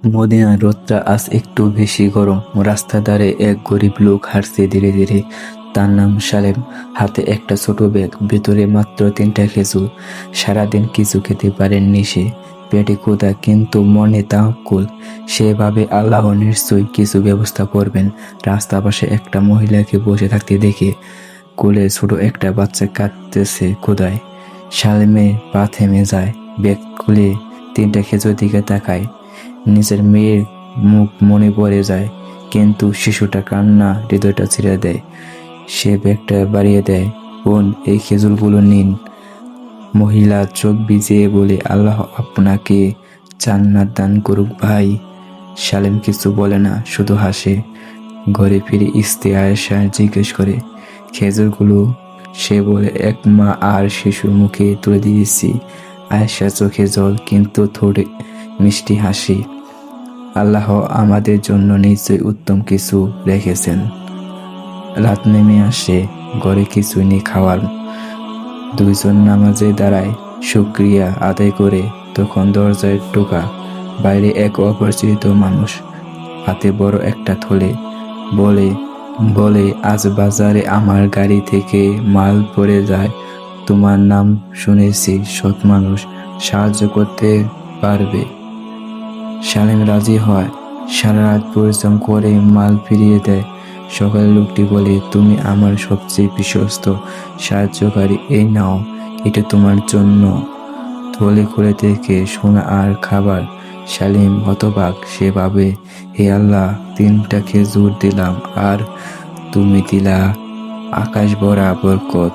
মদিনার রোদটা আজ একটু বেশি গরম। রাস্তার ধারে এক গরিব লোক হাঁটছে ধীরে ধীরে। তার নাম সালেম। হাতে একটা ছোট ব্যাগ, ভেতরে মাত্র 3টা খেজুর। সারাদিন কিছু খেতে পারেননি সে। পেটে ক্ষুধা, কিন্তু মনে তাওয়াক্কুল। সে ভাবে আল্লাহ নিশ্চয়ই কিছু ব্যবস্থা করবেন। রাস্তার পাশে একটা মহিলাকে বসে থাকতে দেখে কোলে ছোট একটা বাচ্চা কাঁদতেছে ক্ষুধায়। সালেমের পা থেমে যায়। ব্যাগ খুলে 3টা খেজুর দিকে তাকায়। নিজের মেয়ের মুখ মনে পড়ে যায়, কিন্তু শিশুটা কান্না হৃদয়টা ছিঁড়ে দেয়। সে ব্যাগটা বাড়িয়ে দেয়। বোন, এই খেজুরগুলো নিন। মহিলা চোখ ভিজিয়ে বলে, আল্লাহ আপনাকে জান্নাত দান করুক ভাই। সালেম কিছু বলে না, শুধু হাসে। ঘরে ফিরে স্ত্রী আয়েশা জিজ্ঞেস করে, খেজুরগুলো? সে বলে, এক মা আর শিশুর মুখে তুলে দিয়েছি। আয়েশা চোখে জল, কিন্তু থোড়ে মিষ্টি হাসি। আল্লাহ আমাদের জন্য নিশ্চয়ই উত্তম কিছু রেখেছেন। রাত নেমে আসে, ঘরে কিছু নেই খাওয়ার। দুইজন নামাজে দাঁড়ায়, শুকরিয়া আদায় করে। তখন দরজায় টোকা। বাইরে এক অপরিচিত মানুষ, হাতে বড় একটা থলে। বলে বলে আজ বাজারে আমার গাড়ি থেকে মাল পড়ে যায়। তোমার নাম শুনেছি, সৎ মানুষ, সাহায্য করতে পারবে। সালেম রাজি হয়। সারা রাত পরিশ্রম করে মাল ফিরিয়ে দেয়। সকালে লোকটি বলে, তুমি আমার সবচেয়ে বিশ্বস্ত সাহায্যকারী, এই নাও, এটা তোমার জন্য। থলে খুলে দেখে সোনা আর খাবার। সালিম হতবাক। সে ভাবে, হে আল্লাহ, 3টা খেজুর দিলাম, আর তুমি দিলা আকাশ ভরা বরকত।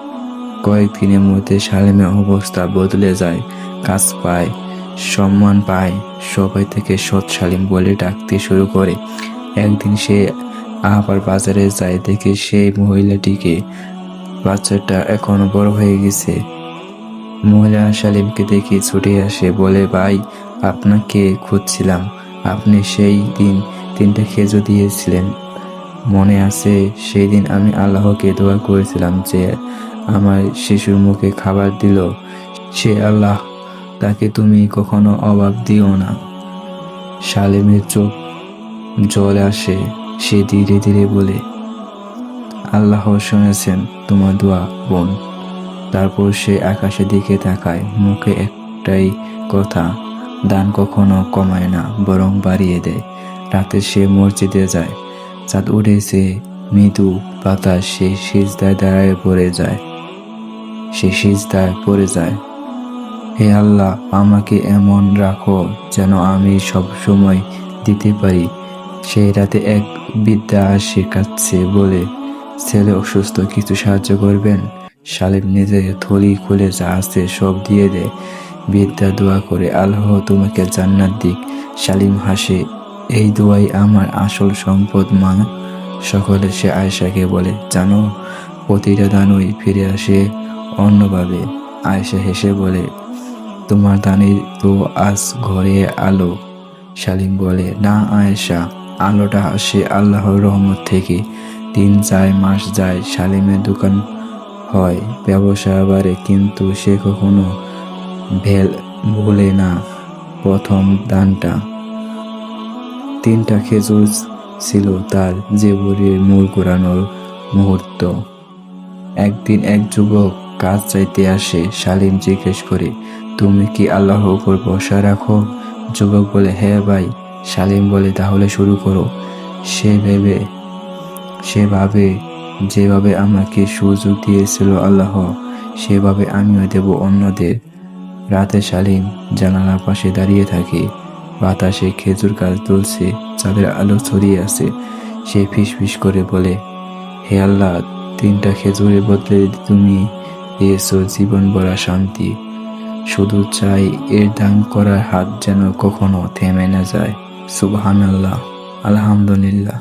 কয়েকদিনের মধ্যে সালেমের অবস্থা বদলে যায়। কাজ পায়, সম্মান পায়, সবাই থেকে সৎ সালিম বলে ডাকতে শুরু করে। একদিন সে আবার বাজারে যায়, দেখে সেই মহিলাটিকে। বাচ্চাটা এখনো বড় হয়ে গেছে। মহিলা সালিমকে দেখে ছুটে আসে, বলে, ভাই, আপনাকে খুঁজছিলাম। আপনি সেই দিন 3টা খেজুর দিয়েছিলেন, মনে আছে? সেই দিন আমি আল্লাহকে দোয়া করেছিলাম যে আমার শিশুর মুখে খাবার দিল, সে আল্লাহ, তাকে তুমি কখনো অভাব দিও না। সালেমের চোখ জল আসে। সে ধীরে ধীরে বলে, আল্লাহ শুনেছেন তোমার দোয়া বোন। তারপর সে আকাশের দিকে তাকায়, মুখে একটাই কথা, দান কখনো কমায় না, বরং বাড়িয়ে দেয়। রাতে সে মসজিদে যায়। চাঁদ উঠেছে, মৃদু বাতাস। সে সিজদায় দাঁড়ায় পড়ে যায়। হে আল্লাহ, আমাকে এমন রাখো যেন আমি সব সময় দিতে পারি। সেই রাতে এক বৃদ্ধা আসে, কাঁদছে, বলে, ছেলে অসুস্থ, কিছু সাহায্য করবেন? সালেম নিজের থলি খুলে যা আছে সব দিয়ে দেয়। বৃদ্ধা দোয়া করে, আল্লাহ তোমাকে জান্নাত দিক। সালিম হাসে, এই দোয়াই আমার আসল সম্পদ মা। সকলে সে আয়েশাকে বলে, জানো, প্রতিটা দানই ফিরে আসে অন্যভাবে। আয়েশা হেসে বলে, তোমার দানের তো আজ ঘরে আলো। সালিম বলে, না আয়েশা, আলোটা আসে আল্লাহর রহমত থেকে। দিন যায়, মাস যায়, সালিমের দোকান হয়, ব্যবসা বাড়ে, কিন্তু সে কখনো ভোলে না প্রথম দানটা। 3টা খেজুর ছিল তার জীবনের মূল ঘোরানোর মুহূর্ত। একদিন এক যুবক কাজ চাইতে আসে। সালিম জিজ্ঞেস করে, তুমি কি আল্লাহর উপর ভরসা রাখো? যুবক বলে, হ্যাঁ ভাই। সালিম বলে, তাহলে শুরু করো। সেভাবে যেভাবে আমাকে সুযোগ দিয়েছিল আল্লাহ, সেভাবে আমিও দেব অন্যদের। রাতে সালিম জানালার পাশে দাঁড়িয়ে থাকে। বাতাসে খেজুর গাছ দুলছে, চাঁদের আলো ছড়িয়ে আছে। সে ফিসফিস করে বলে, হে আল্লাহ, 3টা খেজুরের বদলে তুমি দিয়েছ জীবন ভরা শান্তি। শুধু চাই এর দান করার হাত যেন কখনো থেমে না যায়। সুবহানাল্লাহ, আলহামদুলিল্লাহ।